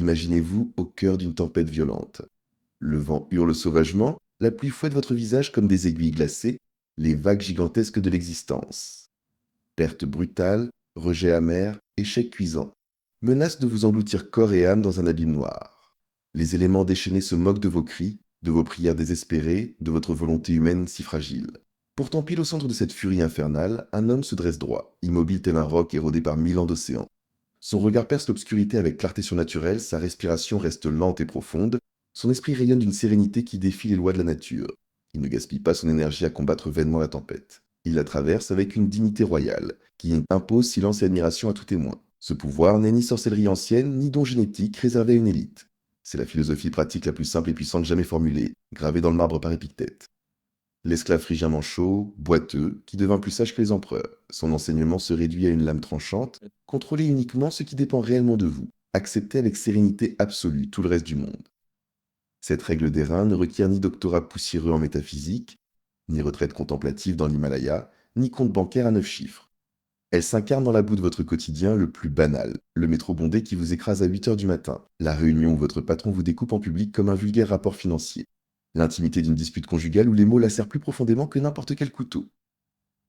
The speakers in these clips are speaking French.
Imaginez-vous au cœur d'une tempête violente. Le vent hurle sauvagement, la pluie fouette votre visage comme des aiguilles glacées, les vagues gigantesques de l'existence. Perte brutale, rejet amer, échec cuisant. Menace de vous engloutir corps et âme dans un abîme noir. Les éléments déchaînés se moquent de vos cris, de vos prières désespérées, de votre volonté humaine si fragile. Pourtant, pile au centre de cette furie infernale, un homme se dresse droit, immobile tel un roc érodé par 1000 ans d'océan. Son regard perce l'obscurité avec clarté surnaturelle, sa respiration reste lente et profonde, son esprit rayonne d'une sérénité qui défie les lois de la nature. Il ne gaspille pas son énergie à combattre vainement la tempête. Il la traverse avec une dignité royale, qui impose silence et admiration à tout témoin. Ce pouvoir n'est ni sorcellerie ancienne, ni don génétique réservé à une élite. C'est la philosophie pratique la plus simple et puissante jamais formulée, gravée dans le marbre par Épictète. L'esclave phrygien manchot, boiteux, qui devint plus sage que les empereurs. Son enseignement se réduit à une lame tranchante, contrôlez uniquement ce qui dépend réellement de vous. Acceptez avec sérénité absolue tout le reste du monde. Cette règle d'airain ne requiert ni doctorat poussiéreux en métaphysique, ni retraite contemplative dans l'Himalaya, ni compte bancaire à 9 chiffres. Elle s'incarne dans la boue de votre quotidien le plus banal, le métro bondé qui vous écrase à 8 heures du matin, la réunion où votre patron vous découpe en public comme un vulgaire rapport financier, l'intimité d'une dispute conjugale où les mots lacèrent plus profondément que n'importe quel couteau.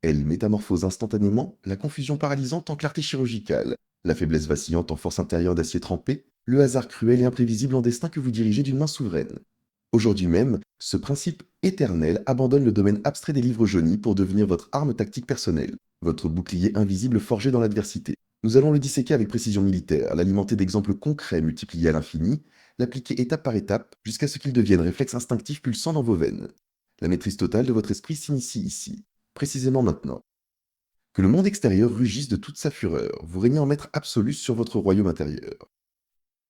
Elle métamorphose instantanément la confusion paralysante en clarté chirurgicale, la faiblesse vacillante en force intérieure d'acier trempé, le hasard cruel et imprévisible en destin que vous dirigez d'une main souveraine. Aujourd'hui même, ce principe éternel abandonne le domaine abstrait des livres jaunis pour devenir votre arme tactique personnelle, votre bouclier invisible forgé dans l'adversité. Nous allons le disséquer avec précision militaire, l'alimenter d'exemples concrets multipliés à l'infini, l'appliquer étape par étape jusqu'à ce qu'il devienne réflexe instinctif pulsant dans vos veines. La maîtrise totale de votre esprit s'initie ici, précisément maintenant. Que le monde extérieur rugisse de toute sa fureur, vous régnez en maître absolu sur votre royaume intérieur.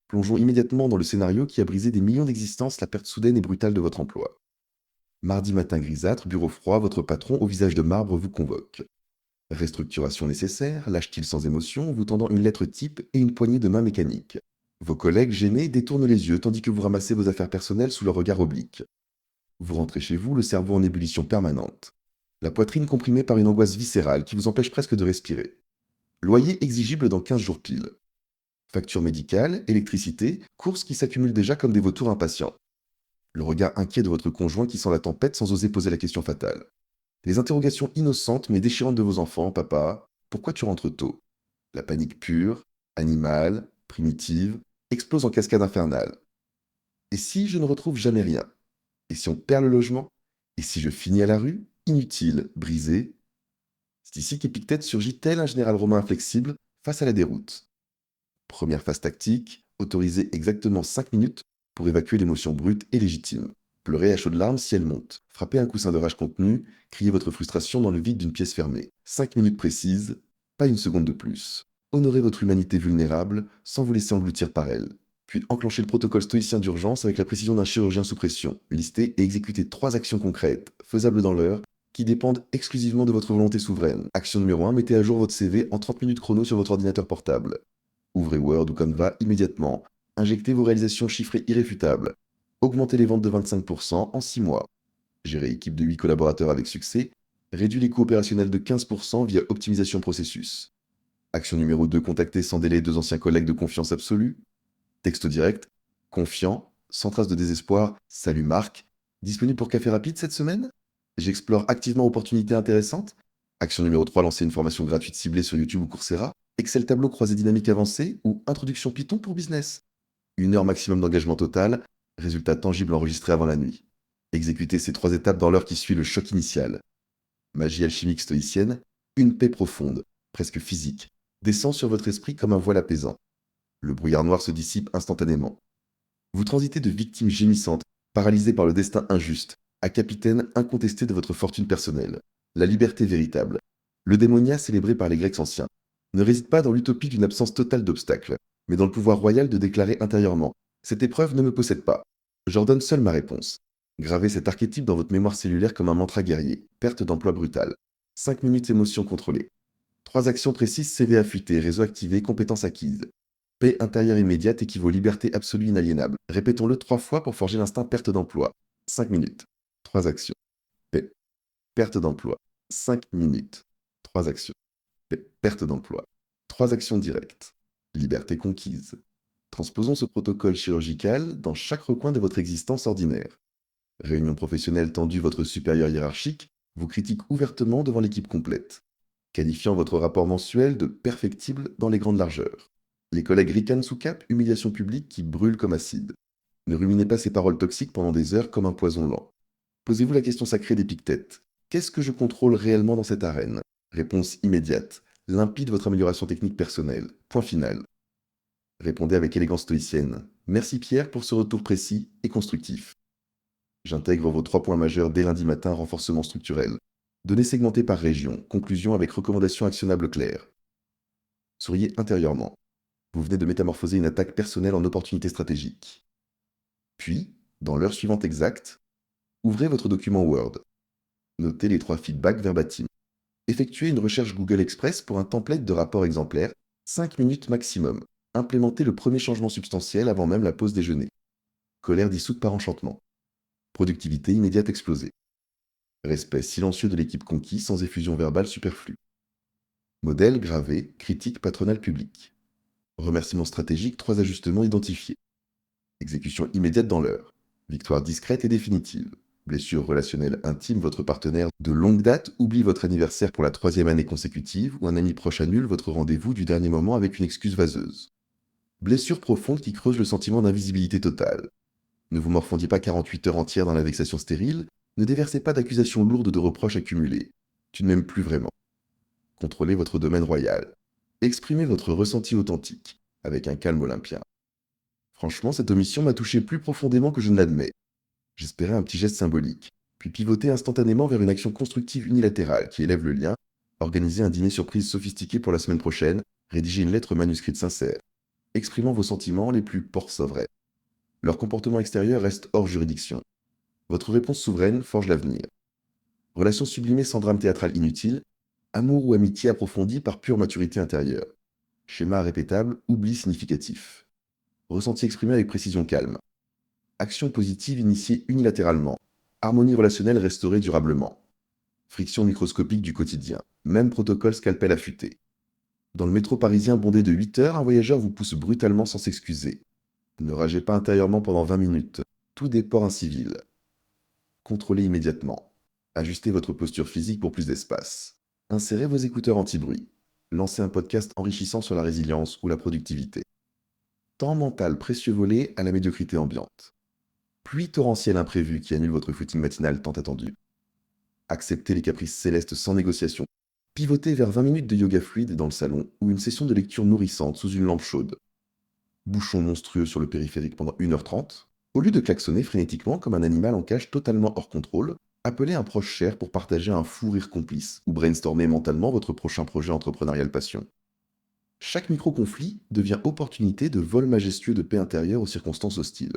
Plongeons immédiatement dans le scénario qui a brisé des millions d'existences la perte soudaine et brutale de votre emploi. Mardi matin grisâtre, bureau froid, votre patron au visage de marbre vous convoque. Restructuration nécessaire, lâche-t-il sans émotion, vous tendant une lettre type et une poignée de main mécanique. Vos collègues, gênés, détournent les yeux tandis que vous ramassez vos affaires personnelles sous leur regard oblique. Vous rentrez chez vous, le cerveau en ébullition permanente. La poitrine comprimée par une angoisse viscérale qui vous empêche presque de respirer. Loyer exigible dans 15 jours pile. Facture médicale, électricité, courses qui s'accumulent déjà comme des vautours impatients. Le regard inquiet de votre conjoint qui sent la tempête sans oser poser la question fatale. Les interrogations innocentes mais déchirantes de vos enfants, papa, pourquoi tu rentres tôt? La panique pure, animale, primitive, explose en cascade infernale. Et si je ne retrouve jamais rien? Et si on perd le logement? Et si je finis à la rue? Inutile, brisé. C'est ici qu'Épictète surgit tel un général romain inflexible face à la déroute. Première phase tactique, autorisez exactement 5 minutes pour évacuer l'émotion brute et légitime. Pleurez à chaudes larmes si elle monte. Frappez un coussin de rage contenu, criez votre frustration dans le vide d'une pièce fermée. 5 minutes précises, pas une seconde de plus. Honorez votre humanité vulnérable sans vous laisser engloutir par elle. Puis enclenchez le protocole stoïcien d'urgence avec la précision d'un chirurgien sous pression. Listez et exécutez 3 actions concrètes, faisables dans l'heure, qui dépendent exclusivement de votre volonté souveraine. Action numéro 1, mettez à jour votre CV en 30 minutes chrono sur votre ordinateur portable. Ouvrez Word ou Canva immédiatement. Injectez vos réalisations chiffrées irréfutables. Augmentez les ventes de 25% en 6 mois. Gérez équipe de 8 collaborateurs avec succès. Réduit les coûts opérationnels de 15% via optimisation processus. Action numéro 2, contactez sans délai 2 anciens collègues de confiance absolue. Texto direct. Confiant, sans trace de désespoir. Salut Marc. Disponible pour café rapide cette semaine? J'explore activement opportunités intéressantes. Action numéro 3, lancer une formation gratuite ciblée sur YouTube ou Coursera. Excel tableau croisé dynamique avancé ou introduction Python pour business. 1 heure maximum d'engagement total, résultat tangible enregistré avant la nuit. Exécutez ces 3 étapes dans l'heure qui suit le choc initial. Magie alchimique stoïcienne, une paix profonde, presque physique, descend sur votre esprit comme un voile apaisant. Le brouillard noir se dissipe instantanément. Vous transitez de victime gémissante, paralysée par le destin injuste, à capitaine incontesté de votre fortune personnelle. La liberté véritable. Le démonia célébré par les Grecs anciens ne réside pas dans l'utopie d'une absence totale d'obstacles, mais dans le pouvoir royal de déclarer intérieurement: cette épreuve ne me possède pas. J'ordonne seule ma réponse. Gravez cet archétype dans votre mémoire cellulaire comme un mantra guerrier. Perte d'emploi brutale. 5 minutes émotion contrôlée. 3 actions précises, CV affûté, réseau activé, compétences acquises. Paix intérieure immédiate équivaut liberté absolue inaliénable. Répétons-le 3 fois pour forger l'instinct perte d'emploi. 5 minutes. 3 actions. Paix. Perte d'emploi. 5 minutes. 3 actions. Perte d'emploi. 3 actions directes. Liberté conquise. Transposons ce protocole chirurgical dans chaque recoin de votre existence ordinaire. Réunion professionnelle tendue, votre supérieur hiérarchique vous critique ouvertement devant l'équipe complète, qualifiant votre rapport mensuel de perfectible dans les grandes largeurs. Les collègues ricanent sous cape, humiliation publique qui brûle comme acide. Ne ruminez pas ces paroles toxiques pendant des heures comme un poison lent. Posez-vous la question sacrée d'Épictète. Qu'est-ce que je contrôle réellement dans cette arène? Réponse immédiate, limpide votre amélioration technique personnelle. Point final. Répondez avec élégance stoïcienne. Merci Pierre pour ce retour précis et constructif. J'intègre vos 3 points majeurs dès lundi matin, renforcement structurel. Données segmentées par région, conclusion avec recommandations actionnables claires. Souriez intérieurement. Vous venez de métamorphoser une attaque personnelle en opportunité stratégique. Puis, dans l'heure suivante exacte, ouvrez votre document Word. Notez les 3 feedbacks verbatim. Effectuez une recherche Google Express pour un template de rapport exemplaire, 5 minutes maximum. Implémentez le premier changement substantiel avant même la pause déjeuner. Colère dissoute par enchantement. Productivité immédiate explosée. Respect silencieux de l'équipe conquise sans effusion verbale superflue. Modèle gravé, critique patronale publique. Remerciement stratégique, 3 ajustements identifiés. Exécution immédiate dans l'heure. Victoire discrète et définitive. Blessure relationnelle intime, votre partenaire de longue date oublie votre anniversaire pour la 3e année consécutive ou un ami proche annule votre rendez-vous du dernier moment avec une excuse vaseuse. Blessure profonde qui creuse le sentiment d'invisibilité totale. Ne vous morfondiez pas 48 heures entières dans la vexation stérile, ne déversez pas d'accusations lourdes de reproches accumulés. Tu ne m'aimes plus vraiment. Contrôlez votre domaine royal. Exprimez votre ressenti authentique, avec un calme olympien. Franchement, cette omission m'a touché plus profondément que je ne l'admets. J'espérais un petit geste symbolique, puis pivoter instantanément vers une action constructive unilatérale qui élève le lien, organiser un dîner surprise sophistiqué pour la semaine prochaine, rédiger une lettre manuscrite sincère, exprimant vos sentiments les plus vrais. Leur comportement extérieur reste hors juridiction. Votre réponse souveraine forge l'avenir. Relation sublimée sans drame théâtral inutile, amour ou amitié approfondie par pure maturité intérieure. Schéma répétable, oubli significatif. Ressenti exprimé avec précision calme. Action positive initiée unilatéralement. Harmonie relationnelle restaurée durablement. Friction microscopique du quotidien. Même protocole scalpel affûté. Dans le métro parisien bondé de 8 heures, un voyageur vous pousse brutalement sans s'excuser. Ne ragez pas intérieurement pendant 20 minutes. Tout déport incivil. Contrôlez immédiatement. Ajustez votre posture physique pour plus d'espace. Insérez vos écouteurs anti-bruit. Lancez un podcast enrichissant sur la résilience ou la productivité. Temps mental précieux volé à la médiocrité ambiante. Pluie torrentielle imprévue qui annule votre footing matinal tant attendu. Acceptez les caprices célestes sans négociation. Pivotez vers 20 minutes de yoga fluide dans le salon ou une session de lecture nourrissante sous une lampe chaude. Bouchon monstrueux sur le périphérique pendant 1h30. Au lieu de klaxonner frénétiquement comme un animal en cage totalement hors contrôle, appelez un proche cher pour partager un fou rire complice ou brainstormer mentalement votre prochain projet entrepreneurial passion. Chaque micro-conflit devient opportunité de vol majestueux de paix intérieure aux circonstances hostiles.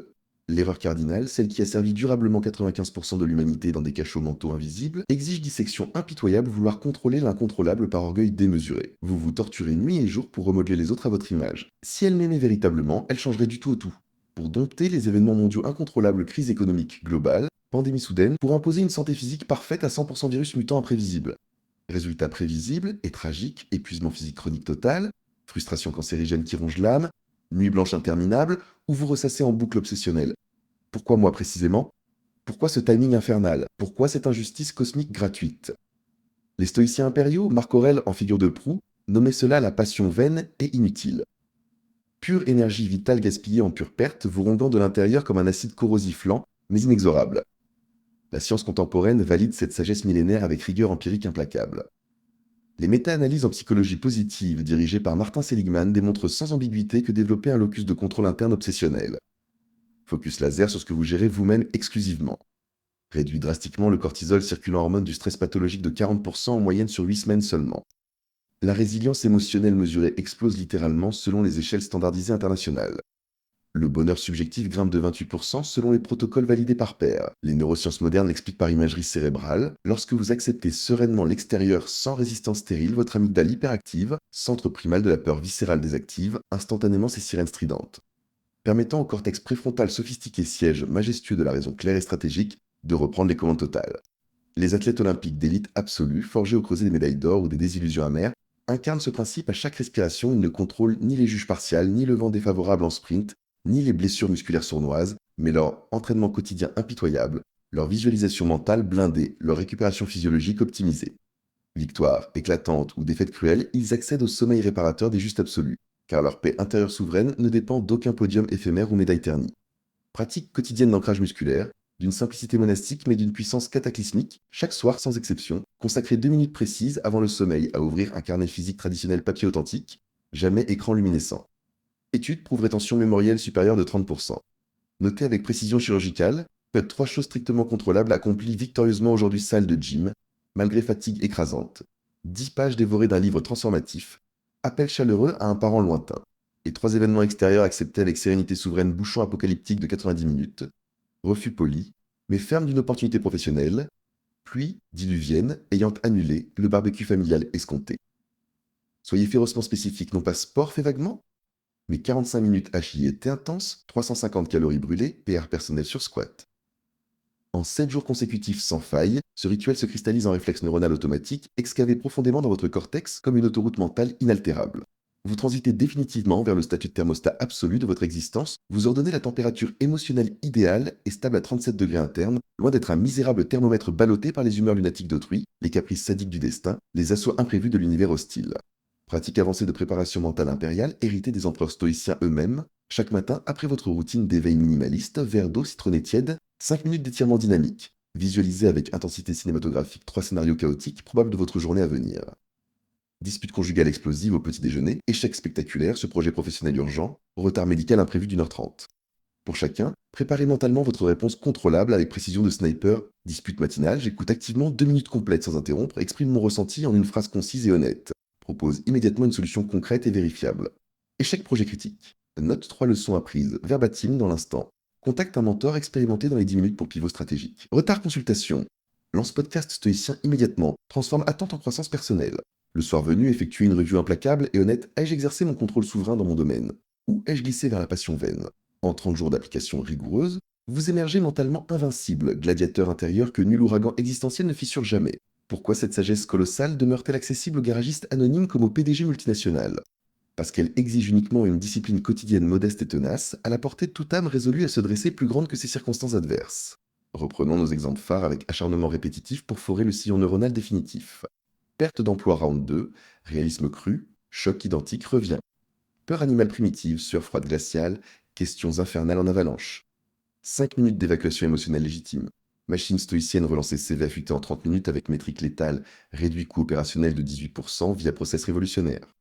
L'erreur cardinale, celle qui a servi durablement 95% de l'humanité dans des cachots mentaux invisibles, exige dissection impitoyable vouloir contrôler l'incontrôlable par orgueil démesuré. Vous vous torturez nuit et jour pour remodeler les autres à votre image. Si elle m'aimait véritablement, elle changerait du tout au tout. Pour dompter les événements mondiaux incontrôlables, crise économique globale, pandémie soudaine, pour imposer une santé physique parfaite à 100% virus mutant imprévisible. Résultat prévisible et tragique, épuisement physique chronique total, frustration cancérigène qui ronge l'âme, nuit blanche interminable, ou vous ressassez en boucle obsessionnelle. Pourquoi moi précisément? Pourquoi ce timing infernal? Pourquoi cette injustice cosmique gratuite? Les stoïciens impériaux, Marc Aurèle en figure de proue, nommaient cela la passion vaine et inutile. Pure énergie vitale gaspillée en pure perte, vous rondant de l'intérieur comme un acide corrosif lent, mais inexorable. La science contemporaine valide cette sagesse millénaire avec rigueur empirique implacable. Les méta-analyses en psychologie positive dirigées par Martin Seligman démontrent sans ambiguïté que développer un locus de contrôle interne obsessionnel. Focus laser sur ce que vous gérez vous-même exclusivement. Réduit drastiquement le cortisol circulant hormone du stress pathologique de 40% en moyenne sur 8 semaines seulement. La résilience émotionnelle mesurée explose littéralement selon les échelles standardisées internationales. Le bonheur subjectif grimpe de 28% selon les protocoles validés par pair. Les neurosciences modernes l'expliquent par imagerie cérébrale. Lorsque vous acceptez sereinement l'extérieur sans résistance stérile, votre amygdale hyperactive, centre primal de la peur viscérale désactive, instantanément ses sirènes stridentes, permettant au cortex préfrontal sophistiqué siège majestueux de la raison claire et stratégique de reprendre les commandes totales. Les athlètes olympiques d'élite absolue, forgés au creuset des médailles d'or ou des désillusions amères, incarne ce principe à chaque respiration. Ils ne contrôlent ni les juges partials, ni le vent défavorable en sprint, ni les blessures musculaires sournoises, mais leur entraînement quotidien impitoyable, leur visualisation mentale blindée, leur récupération physiologique optimisée. Victoire éclatante ou défaite cruelle, ils accèdent au sommeil réparateur des justes absolus, car leur paix intérieure souveraine ne dépend d'aucun podium éphémère ou médaille ternie. Pratique quotidienne d'ancrage musculaire, d'une simplicité monastique mais d'une puissance cataclysmique, chaque soir sans exception, consacrez 2 minutes précises avant le sommeil à ouvrir un carnet physique traditionnel papier authentique, jamais écran luminescent. Étude prouve rétention mémorielle supérieure de 30%. Notez avec précision chirurgicale, faites 3 choses strictement contrôlables accomplies victorieusement aujourd'hui salle de gym, malgré fatigue écrasante. 10 pages dévorées d'un livre transformatif, appel chaleureux à un parent lointain. Et 3 événements extérieurs acceptés avec sérénité souveraine, bouchon apocalyptique de 90 minutes. Refus poli, mais ferme d'une opportunité professionnelle. Pluie diluvienne ayant annulé le barbecue familial escompté. Soyez férocement spécifique, non pas sport fait vaguement, mais 45 minutes HIIT intense, 350 calories brûlées, PR personnel sur squat. En 7 jours consécutifs sans faille, ce rituel se cristallise en réflexe neuronal automatique, excavé profondément dans votre cortex comme une autoroute mentale inaltérable. Vous transitez définitivement vers le statut de thermostat absolu de votre existence, vous ordonnez la température émotionnelle idéale et stable à 37 degrés internes, loin d'être un misérable thermomètre ballotté par les humeurs lunatiques d'autrui, les caprices sadiques du destin, les assauts imprévus de l'univers hostile. Pratique avancée de préparation mentale impériale héritée des empereurs stoïciens eux-mêmes, chaque matin après votre routine d'éveil minimaliste, verre d'eau citronné tiède, 5 minutes d'étirement dynamique. Visualisez avec intensité cinématographique 3 scénarios chaotiques probables de votre journée à venir. Dispute conjugale explosive au petit déjeuner, échec spectaculaire sur projet professionnel urgent, retard médical imprévu d'1h30. Pour chacun, préparez mentalement votre réponse contrôlable avec précision de sniper. Dispute matinale, j'écoute activement 2 minutes complètes sans interrompre, exprime mon ressenti en une phrase concise et honnête. Propose immédiatement une solution concrète et vérifiable. Échec projet critique. Note 3 leçons apprises, verbatim dans l'instant. Contacte un mentor expérimenté dans les 10 minutes pour pivot stratégique. Retard consultation. Lance podcast stoïcien immédiatement. Transforme attente en croissance personnelle. Le soir venu, effectue une revue implacable et honnête. Ai-je exercé mon contrôle souverain dans mon domaine? Ou ai-je glissé vers la passion vaine? En 30 jours d'application rigoureuse, vous émergez mentalement invincible, gladiateur intérieur que nul ouragan existentiel ne fissure jamais. Pourquoi cette sagesse colossale demeure-t-elle accessible aux garagistes anonymes comme aux PDG multinationales? Parce qu'elle exige uniquement une discipline quotidienne modeste et tenace, à la portée de toute âme résolue à se dresser plus grande que ses circonstances adverses. Reprenons nos exemples phares avec acharnement répétitif pour forer le sillon neuronal définitif. Perte d'emploi round 2, réalisme cru, choc identique revient. Peur animale primitive, sueur froide glaciale, questions infernales en avalanche. 5 minutes d'évacuation émotionnelle légitime. Machine stoïcienne relancée CV affûtée en 30 minutes avec métrique létale, réduit coût opérationnel de 18% via process révolutionnaire.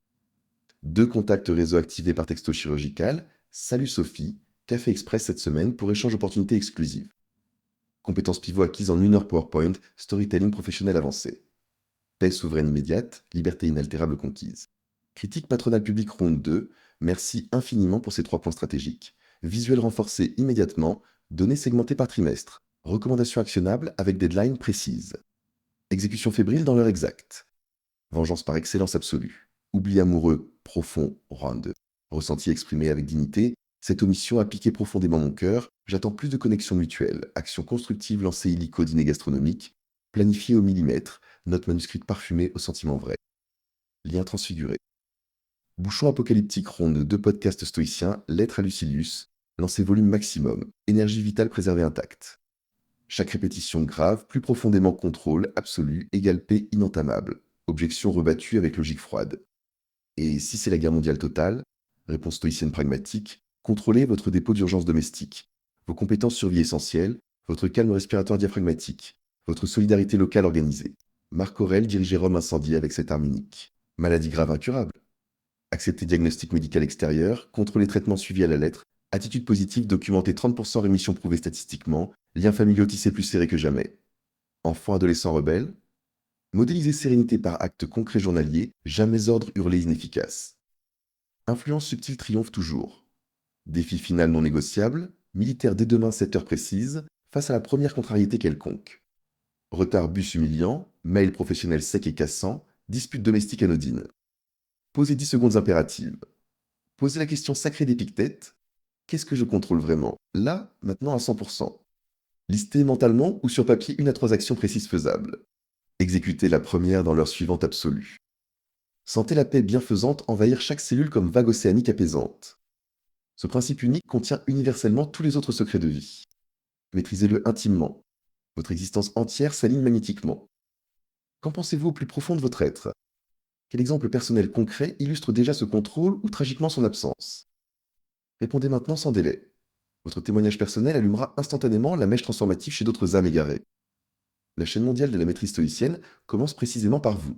2 contacts réseau activés par texto chirurgical. Salut Sophie, café express cette semaine pour échange opportunité exclusive. Compétences pivot acquises en 1 heure PowerPoint, storytelling professionnel avancé. Paix souveraine immédiate, liberté inaltérable conquise. Critique patronale publique ronde 2, merci infiniment pour ces 3 points stratégiques. Visuel renforcé immédiatement, données segmentées par trimestre. Recommandations actionnables avec deadline précise. Exécution fébrile dans l'heure exacte. Vengeance par excellence absolue. Oubli amoureux, profond, round 2. Ressenti exprimé avec dignité, cette omission a piqué profondément mon cœur, j'attends plus de connexion mutuelle, action constructive lancée illico dîner gastronomique, planifié au millimètre, note manuscrite parfumée au sentiment vrai. Lien transfiguré. Bouchon apocalyptique ronde 2 podcasts stoïciens, lettre à Lucilius, lancé volume maximum, énergie vitale préservée intacte. Chaque répétition grave, plus profondément contrôle, absolu, égale paix inentamable. Objection rebattue avec logique froide. Et si c'est la guerre mondiale totale? Réponse stoïcienne pragmatique, contrôlez votre dépôt d'urgence domestique, vos compétences survie essentielles, votre calme respiratoire diaphragmatique, votre solidarité locale organisée. Marc Aurèle dirigeait Rome incendiée avec cette arme unique. Maladie grave incurable. Accepter diagnostic médical extérieur, contrôler traitement suivi à la lettre, attitude positive documentée 30% rémission prouvée statistiquement, lien familiaux tissé plus serré que jamais. Enfant adolescent rebelle, modéliser sérénité par acte concret journalier, jamais ordre hurlé inefficace. Influence subtile triomphe toujours. Défi final non négociable, militaire dès demain 7 heures précises, face à la première contrariété quelconque. Retard bus humiliant, mail professionnel sec et cassant, dispute domestique anodine. Posez 10 secondes impératives. Posez la question sacrée d'Épictète. Qu'est-ce que je contrôle vraiment? Là, maintenant à 100%. Listez mentalement ou sur papier 1 à 3 actions précises faisables. Exécutez la première dans l'heure suivante absolue. Sentez la paix bienfaisante envahir chaque cellule comme vague océanique apaisante. Ce principe unique contient universellement tous les autres secrets de vie. Maîtrisez-le intimement. Votre existence entière s'aligne magnétiquement. Qu'en pensez-vous au plus profond de votre être? Quel exemple personnel concret illustre déjà ce contrôle ou tragiquement son absence? Répondez maintenant sans délai. Votre témoignage personnel allumera instantanément la mèche transformative chez d'autres âmes égarées. La chaîne mondiale de la maîtrise stoïcienne commence précisément par vous.